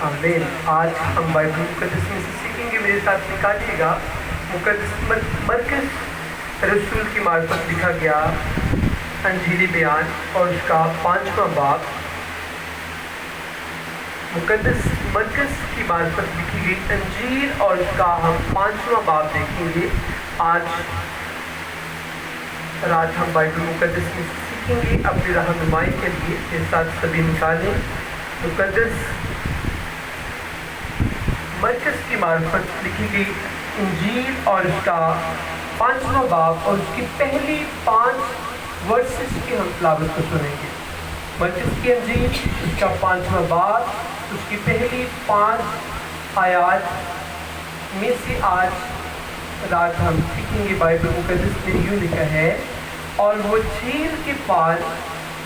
آمین۔ آج ہم بائبل مقدس میں سے سیکھیں گے، میرے ساتھ نکالیے گا مقدس مرکز رسول کی معرفت لکھا گیا انجیلی بیان اور اس کا 5واں باب۔ مقدس مرکز کی معرفت لکھی گئی انجیل اور اس کا ہم 5واں باب دیکھیں گے۔ آج رات ہم بائبل مقدس میں سیکھیں گے۔ اپنی رہنمائی کے لیے میرے ساتھ سبھی نکالیں مقدس مرکز کی معرفت لکھی گئی انجیل اور اس کا 5واں باب اور اس کی پہلی 5 ورسز کی ہم تلاوت کو سنیں گے۔ مرکز کی انجیل اس کا 5واں باب اس کی پہلی 5 آیات میں سے آج رات ہم سیکھیں گے۔ بائبل مقدس میں یوں لکھا ہے، اور وہ جھیل کے پار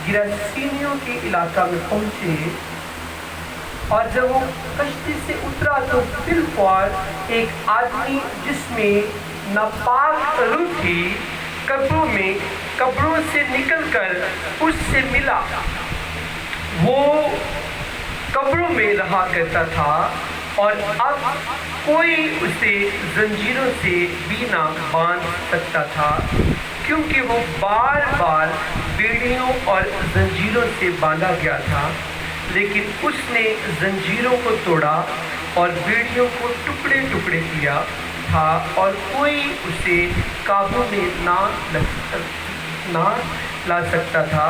گراسینیوں کے علاقہ میں پہنچے، اور جب وہ کشتی سے اترا تو بالفعل ایک آدمی جس میں ناپاک روح تھی قبروں سے نکل کر اس سے ملا۔ وہ قبروں میں رہا کرتا تھا اور اب کوئی اسے زنجیروں سے بھی نہ باندھ سکتا تھا، کیونکہ وہ بار بار بیڑیوں اور زنجیروں سے باندھا گیا تھا۔ لیکن اس نے زنجیروں کو توڑا اور بیڑیوں کو ٹکڑے ٹکڑے کیا تھا، اور کوئی اسے قابو میں نہ لا سکتا تھا،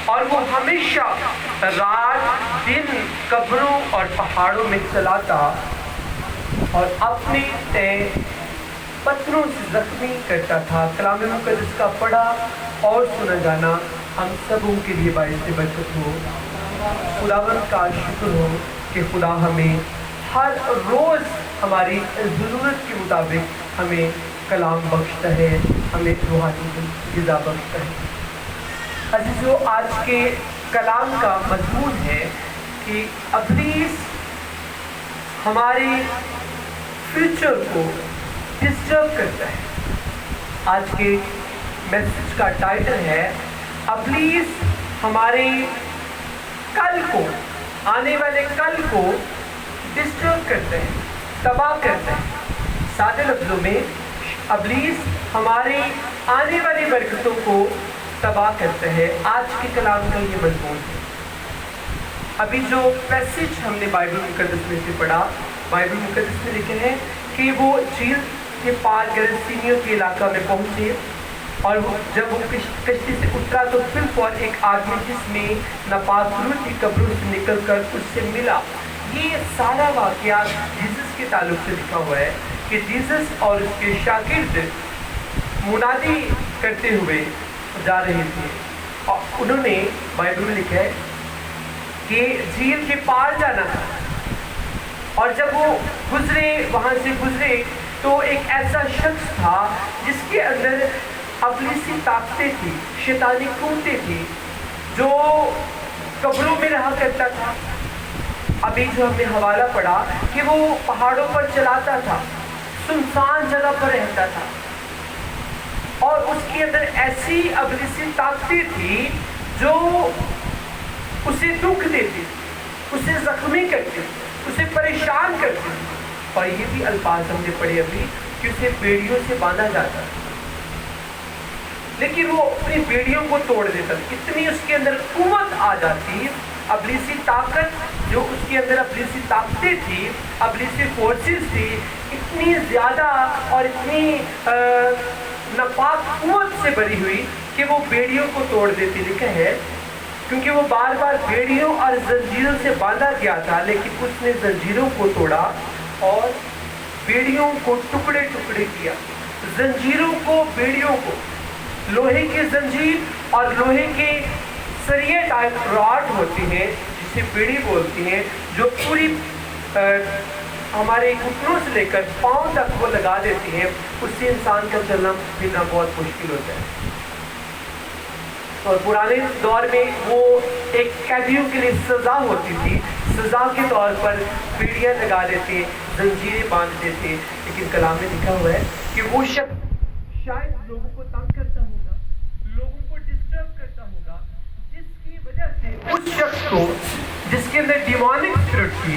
اور وہ ہمیشہ رات دن قبروں اور پہاڑوں میں چلاتا اور اپنے پتھروں سے زخمی کرتا تھا۔ کلام مقدس کا پڑھا اور سنا جانا ہم سبوں کے لیے باعث برکت ہو۔ خداوند کا شکر ہو کہ خدا ہمیں ہر روز ہماری ضرورت کے مطابق ہمیں کلام بخشتا ہے، ہمیں روحانی غذا بخشتا ہے۔ عزیزو، آج کے کلام کا مضمون ہے کہ ابلیس ہمارے فیوچر کو ڈسٹرب کرتا ہے۔ آج کے میسج کا ٹائٹل ہے ابلیس ہمارے کل کو، آنے والے کل کو ڈسٹرب کرتے ہیں، تباہ کرتے ہیں۔ سادے لفظوں میں ابلیس ہماری آنے والی برکتوں کو تباہ کرتا ہے۔ آج کے کلام کا یہ مضمون ہے۔ ابھی جو پیسج ہم نے بائبل مقدس میں سے پڑھا، بائبل مقدس میں لکھا ہے کہ وہ جھیل کے پار گراسینیوں کے علاقہ میں پہنچے، اور جب وہ کشتی سے اترا تو بالفعل ایک آدمی جس میں ناپاک روح تھی قبروں سے نکل کر اس سے ملا۔ یہ سارا واقعہ جیسس کے تعلق سے لکھا ہوا ہے کہ جیسس اور اس کے شاگرد منادی کرتے ہوئے جا رہے تھے، اور انہوں نے بائبل میں لکھا ہے کہ جھیل کے پار جانا تھا، اور جب وہ وہاں سے گزرے تو ایک ایسا شخص تھا جس کے اندر ابلیسی طاقتیں تھی، شیطانی قوتیں تھی، جو قبروں میں رہا کرتا تھا۔ ابھی جو ہم نے حوالہ پڑھا کہ وہ پہاڑوں پر چلاتا تھا، سنسان جگہ پر رہتا تھا، اور اس کے اندر ایسی ابلیسی طاقتیں تھی جو اسے دکھ دیتی، اسے زخمی کرتی، اسے پریشان کرتی، اور یہ بھی الفاظ ہم نے پڑھے ابھی کہ اسے بیڑیوں سے باندھا جاتا، لیکن وہ اپنی بیڑیوں کو توڑ دیتا۔ اتنی اس کے اندر قوت آ جاتی، ابلیسی طاقت جو اس کے اندر ابلیسی طاقتیں تھی، ابلیسی فورسز تھی، اتنی زیادہ اور اتنی ناپاک قوت سے بھری ہوئی کہ وہ بیڑیوں کو توڑ دیتی۔ لکھا ہے کیونکہ وہ بار بار بیڑیوں اور زنجیروں سے باندھا گیا تھا، لیکن اس نے زنجیروں کو توڑا اور بیڑیوں کو ٹکڑے ٹکڑے کیا۔ زنجیروں کو، بیڑیوں کو، لوہے کی زنجیر اور لوہے کے سریے ٹائپ راڈ ہوتی ہیں جسے بیڑی بولتی ہیں، جو پوری ہمارے گھٹنوں سے لے کر پاؤں تک وہ لگا دیتی ہیں، اس سے انسان کا چلنا پھرنا بہت مشکل ہوتا ہے۔ اور پرانے دور میں وہ ایک قیدیوں کے لیے سزا ہوتی تھی، سزا کے طور پر بیڑیاں لگا دیتے، زنجیریں باندھتے تھے۔ لیکن کلام میں لکھا ہوا ہے کہ وہ شخص شاید لوگوں کو تنگ کرتا ہوگا، لوگوں کو ڈسٹرب کرتا ہوگا، جس کی وجہ سے اس شخص کو جس کے اندر ڈیمونک اسپرٹ تھی،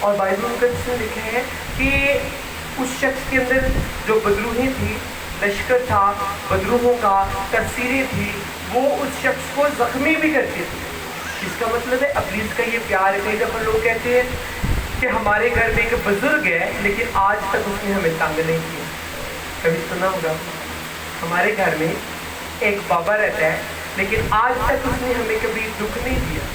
اور بائبل مقدس میں لکھا ہے کہ اس شخص کے اندر جو بدروہیں تھی، لشکر تھا بدروہوں کا، تفسیریں تھی، وہ اس شخص کو زخمی بھی کرتی تھی. اس کا مطلب ہے ابلیس کا یہ پیار ہے. کئی دفعہ لوگ کہتے ہیں کہ ہمارے گھر میں ایک بزرگ ہے لیکن آج تک اس نے ہمیں تنگ نہیں کیا. کبھی سنا ہوگا ہمارے گھر میں ایک بابا رہتا ہے لیکن آج تک اس نے ہمیں کبھی دکھ نہیں دیا.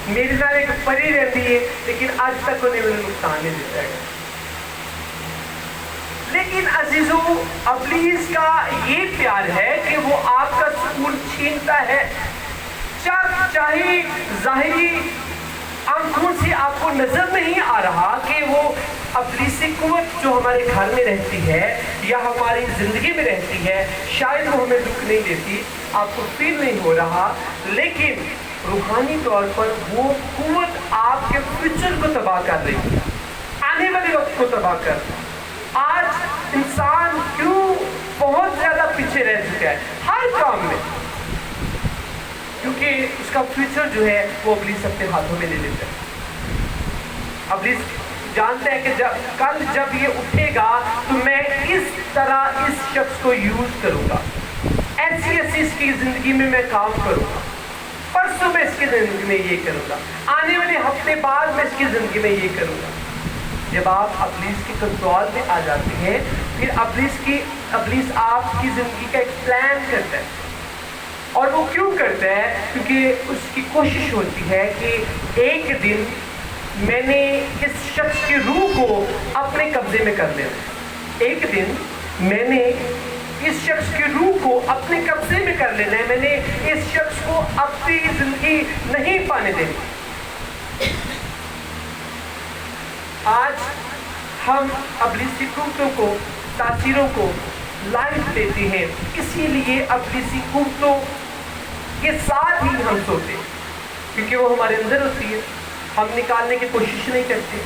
میرے ساتھ ایک پری رہتی ہے لیکن آج تک انہیں نقصان نہیں دیتا ہے. لیکن عزیزو، ابلیس کا یہ پیار ہے کہ وہ آپ کا سکون چھینتا ہے. چاہے ظاہری آنکھوں سے آپ کو نظر نہیں آ رہا کہ وہ ابلیسی قوت جو ہمارے گھر میں رہتی ہے یا ہماری زندگی میں رہتی ہے شاید وہ ہمیں دکھ نہیں دیتی، آپ کو فیل نہیں ہو رہا، لیکن روحانی طور پر وہ قوت آپ کے فیوچر کو تباہ کر رہی ہے، آنے والے وقت کو تباہ کر رہی ہے. آج انسان کیوں بہت زیادہ پیچھے رہ چکا ہے ہر کام میں؟ کیونکہ اس کا فیوچر جو ہے وہ ابلیس اپنے ہاتھوں میں لے لیتا ہے. ابلیس جانتا ہے کہ جب یہ اٹھے گا تو میں اس طرح اس شخص کو یوز کروں گا، ایسی اس کی زندگی میں کام کروں گا، پرسوں میں اس کی زندگی میں یہ کروں گا، آنے والے ہفتے بعد میں اس کی زندگی میں یہ کروں گا. جب آپ ابلیس کے کنٹرول میں آ جاتے ہیں پھر ابلیس آپ کی زندگی کا ایک پلان کرتا ہے. اور وہ کیوں کرتا ہے؟ کیونکہ اس کی کوشش ہوتی ہے کہ ایک دن میں نے اس شخص کی روح کو اپنے قبضے میں کر لینا. ایک دن میں نے اس شخص کی روح کو اپنے قبضے میں کر لینا ہے، میں نے اس شخص کو اپنی زندگی نہیں پانے دینی. آج ہم ابلیسی قوتوں کو، تاثیروں کو لائف دیتے ہیں، اسی لیے ابلیسی قوتوں کے ساتھ ہی ہم سوتے ہیں کیونکہ وہ ہمارے اندر ہوتی ہے. ہم نکالنے کی کوشش نہیں کرتے،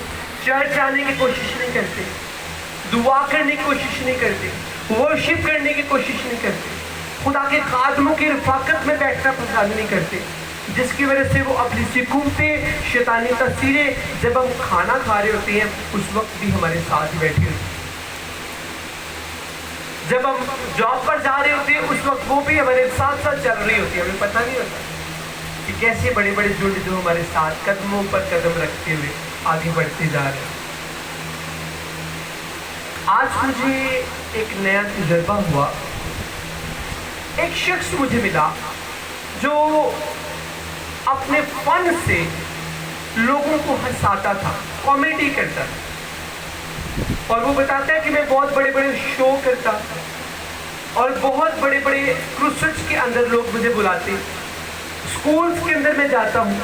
چرچ جانے کی کوشش نہیں کرتے، دعا کرنے کی کوشش نہیں کرتے، ورشپ کرنے کی کوشش نہیں کرتے، خدا کے خادموں کی رفاقت میں بیٹھنا پسند نہیں کرتے، جس کی وجہ سے وہ ابلیسی قوتیں، شیطانی تاثیریں جب ہم کھانا کھا رہے ہوتے ہیں اس وقت بھی ہمارے ساتھ ہی بیٹھی ہوتی ہیں. جب ہم جاب پر جا رہے ہوتے ہیں اس وقت وہ بھی ہمارے ساتھ ساتھ چل رہی ہوتی ہے. ہمیں پتہ نہیں ہوتا کہ کیسے بڑے بڑے جھنڈ جو ہمارے ساتھ قدموں پر قدم رکھتے ہوئے آگے بڑھتے جا رہے ہیں. آج مجھے ایک نیا تجربہ ہوا. ایک شخص مجھے ملا جو اپنے فن سے لوگوں کو ہنساتا تھا، کامیڈی کرتا تھا. اور وہ بتاتا ہے کہ میں بہت بڑے بڑے شو کرتا اور بہت بڑے بڑے کروسٹس کے اندر لوگ مجھے بلاتے، اسکولس کے اندر میں جاتا ہوں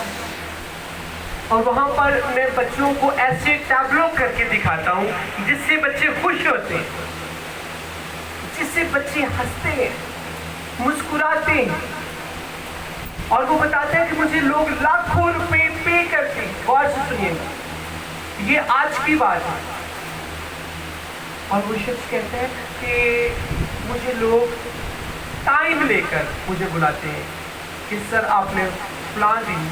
اور وہاں پر میں بچوں کو ایسے ٹیبلو کر کے دکھاتا ہوں جس سے بچے خوش ہوتے ہیں، جس سے بچے ہنستے ہیں، مسکراتے ہیں. اور وہ بتاتا ہے کہ مجھے لوگ لاکھوں روپے پے کرتے ہیں. غور سے سنیے گا، یہ آج کی بات ہے. اور وہ شخص کہتا ہے کہ مجھے لوگ ٹائم لے کر مجھے بلاتے ہیں کہ سر آپ نے فلاں دن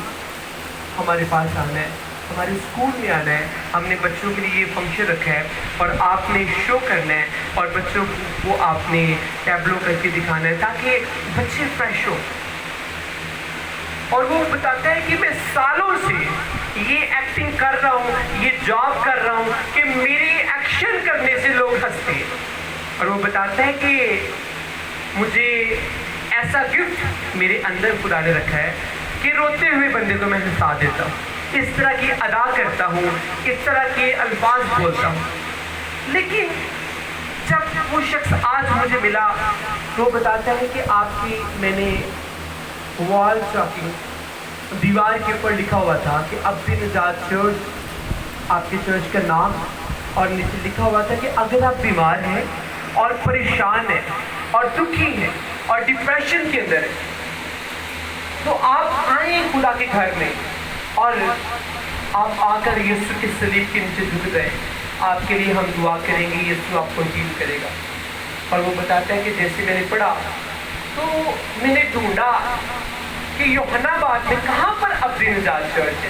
ہمارے پاس آنا ہے، ہمارے اسکول میں آنا ہے، ہم نے بچوں کے لیے یہ فنکشن رکھا ہے اور آپ نے شو کرنا ہے اور بچوں کو آپ نے ٹیبلو کر کے دکھانا ہے تاکہ بچے فریش ہو. اور وہ بتاتا ہے کہ میں سالوں سے یہ ایکٹنگ کر رہا ہوں، یہ جاب کر رہا ہوں کہ میرے ایکشن کرنے سے لوگ ہنستے ہیں. اور وہ بتاتا ہے کہ مجھے ایسا گفٹ میرے اندر خدا نے رکھا ہے کہ روتے ہوئے بندے کو میں ہنسا دیتا ہوں، اس طرح کی ادا کرتا ہوں، اس طرح کے الفاظ بولتا ہوں. لیکن جب وہ شخص آج مجھے ملا تو وہ بتاتا ہے کہ آپ کی، میں نے وال چاکنگ دیوار کے اوپر لکھا ہوا تھا کہ عبد نجات چرچ آپ کے چرچ کا نام، اور نیچے لکھا ہوا تھا کہ اگر آپ بیمار ہیں اور پریشان ہیں اور دکھی ہیں اور ڈپریشن کے اندر ہیں تو آپ آئیں خدا کے گھر میں اور آپ آ کر یسوع کے صلیب کے نیچے جھک جائیں، آپ کے لیے ہم دعا کریں گے، یسوع آپ کو ہیل کرے گا. اور وہ بتاتا ہے کہ جیسے میں نے پڑھا تو میں نے ڈھونڈا کہ یوحنا آباد میں کہاں پر عبد نجات چرچ ہے.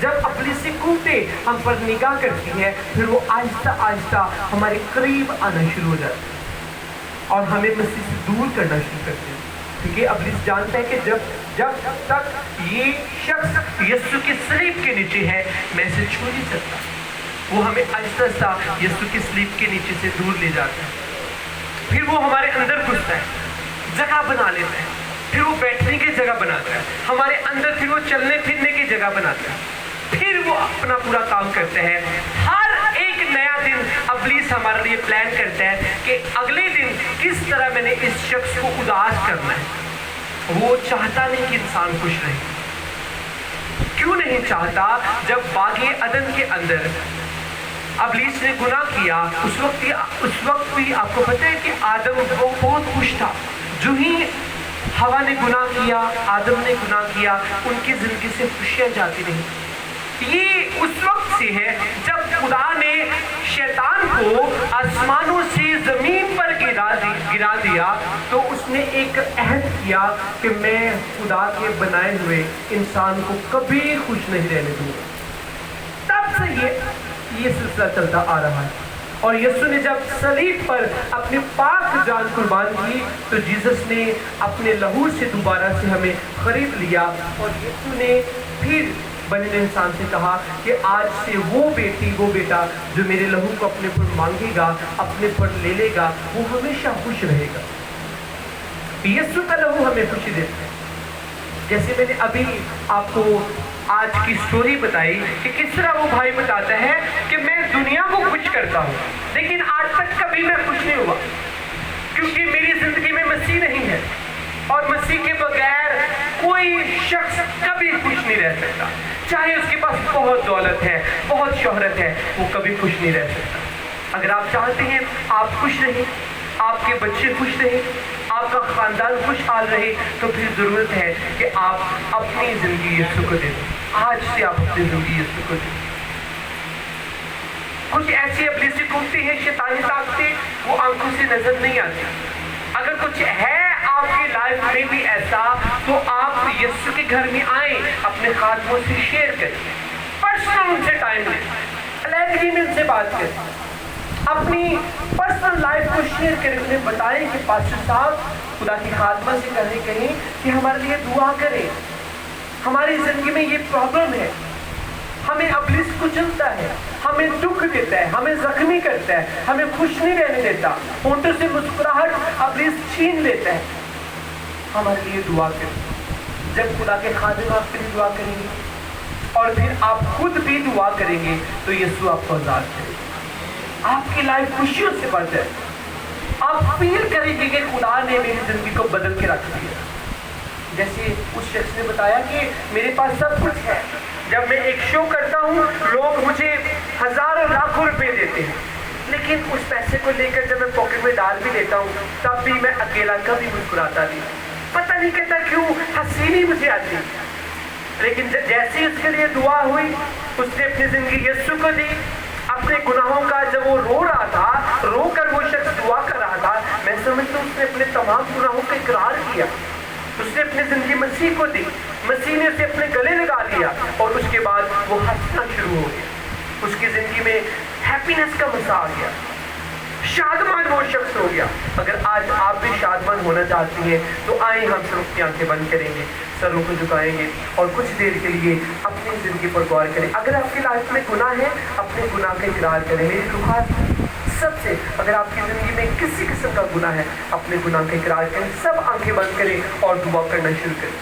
جب ابلیسی قوتیں ہم پر نگاہ کرتی ہیں، پھر وہ آہستہ آہستہ ہمارے قریب آنا شروع ہو جاتی ہے اور ہمیں مسیح سے دور کرنا شروع کرتے ہیں، کیونکہ ابلیس جانتا ہے کہ جب تک یہ شخص یسوع کی صلیب کے نیچے ہے، میں اسے چھو نہیں سکتا۔ وہ ہمیں آہستہ آہستہ یسوع کی صلیب کے نیچے سے دور لے جاتا ہے، پھر وہ ہمارے اندر گھستا ہے، جگہ بنا لیتا ہے، پھر وہ بیٹھنے کی جگہ بناتا ہے ہمارے اندر، پھر وہ چلنے پھرنے کی جگہ بناتا ہے، پھر وہ اپنا پورا کام کرتا ہے۔ ہر ایک نیا دن ابلیس ہمارے لیے پلان کرتا ہے کہ اگلے دن کس طرح میں نے اس شخص کو اداس کرنا ہے۔ وہ چاہتا نہیں کہ انسان خوش رہے۔ کیوں نہیں چاہتا؟ جب باغ عدن کے اندر ابلیس نے گناہ کیا، اس وقت بھی آپ کو پتہ ہے کہ آدم وہ بہت خوش تھا۔ جو ہی ہوا نے گناہ کیا، آدم نے گناہ کیا، ان کی زندگی سے خوشیاں جاتی نہیں۔ یہ اس وقت سے ہے جب خدا نے شیطان کو آسمانوں سے زمین پر گرا دیا، تو اس نے ایک عہد کیا کہ میں خدا کے بنائے ہوئے انسان کو کبھی خوش نہیں رہنے دوں گا۔ تب سے یہ سلسلہ چلتا آ رہا ہے، اور یسوع نے جب صلیب پر اپنی پاک جان قربان کی، تو جیسس نے اپنے لہو سے دوبارہ سے ہمیں خرید لیا، اور یسوع نے پھر بنی انسان سے کہا کہ آج سے وہ بیٹا جو میرے لہو کو اپنے پر مانگے گا، اپنے پر لے لے گا، وہ ہمیشہ خوش رہے گا۔ یسوع کا لہو ہمیں خوشی دیتا ہے۔ جیسے میں نے ابھی آپ کو آج کی سٹوری بتائی کہ کس طرح وہ بھائی بتاتا ہے کہ میں دنیا کو خوش کرتا ہوں، لیکن آج تک کبھی میں خوش نہیں ہوا، کیونکہ میری زندگی میں مسیح نہیں ہے، اور مسیح کے بغیر کوئی شخص کبھی خوش نہیں رہ سکتا۔ چاہے اس کے پاس بہت دولت ہے، بہت شہرت ہے، وہ کبھی خوش نہیں رہ سکتا۔ اگر آپ چاہتے ہیں آپ خوش رہیں، آپ کے بچے خوش رہیں، آپ کا خاندان خوشحال رہے، تو پھر ضرورت ہے کہ آپ اپنی زندگی یسوع کو دیں۔ آج سے آپ اپنی زندگی یسوع کو دیں۔ کچھ ایسی ابلیسی قوتیں ہیں، شیطانی طاقتیں، وہ آنکھوں سے نظر نہیں آتی۔ اگر کچھ ہے آپ کی لائف میں بھی ایسا، تو آپ یسوع کے گھر میں آئیں، اپنے خادموں سے شیئر کریں، پرسنل ان سے ٹائم لیں، علیحدگی میں ان سے بات کریں، اپنی پرسنل لائف کو شیئر کریں، انہیں بتائیں کہ پاسٹر صاحب خدا کی خادمہ سے کہیں کہ ہمارے لیے دعا کریں، ہماری زندگی میں یہ پرابلم ہے، ہمیں ابلیس کچلتا ہے، ہمیں دکھ دیتا ہے، ہمیں زخمی کرتا ہے، ہمیں خوش نہیں رہنے دیتا، ہونٹوں سے مسکراہٹ ابلیس چھین لیتا ہے۔ ہمارے لیے دعا کریں۔ جب خدا کے خادم آپ کے لیے دعا کریں گے اور پھر آپ خود بھی دعا کریں گے، تو یسوع آپ کو آزاد کرے گا، آپ کی لائف خوشیوں سے بڑھ جائے، آپ فیل کریں گے کہ خدا نے میری زندگی کو بدل کے رکھ دیا۔ جیسے اس شخص نے بتایا کہ میرے پاس سب کچھ ہے، جب میں ایک شو کرتا ہوں لوگ مجھے ہزاروں لاکھوں روپے دیتے ہیں، لیکن اس پیسے کو لے کر جب میں پاکٹ میں ڈال بھی لیتا ہوں، تب بھی میں اکیلا کبھی مسکراتا نہیں، پتہ نہیں کہتا کیوں ہنسی نہیں مجھے آتی۔ لیکن جیسے ہی اس کے لیے دعا ہوئی، اس نے اپنی زندگی یسوع کو دی، اپنے گناہوں کا جب وہ رو رہا تھا، رو کر وہ شخص دعا کر رہا تھا، میں سمجھتا ہوں اس نے اپنے تمام گناہوں کا اقرار کیا، اس نے اپنی زندگی مسیح کو دی، مسیح نے اسے اپنے گلے لگا لیا، اور اس کے بعد وہ ہنسنا شروع ہو گیا، اس کی زندگی میں ہیپینس کا مزہ آ گیا، شادمان وہ شخص ہو گیا۔ اگر آج آپ بھی شادمان ہونا چاہتی ہیں تو آئیں ہم سب اپنی آنکھیں بند کریں گے، سروں کو جھکائیں گے اور کچھ دیر کے لیے اپنی زندگی پر غور کریں۔ اگر آپ کی لائف میں گناہ ہے، اپنے گناہ کا اقرار کریں۔ میری درخواست سب سے، اگر آپ کی زندگی میں کسی قسم کا گناہ ہے، اپنے گناہ کا اقرار کریں، سب آنکھیں بند کریں اور دعا کرنا شروع کریں۔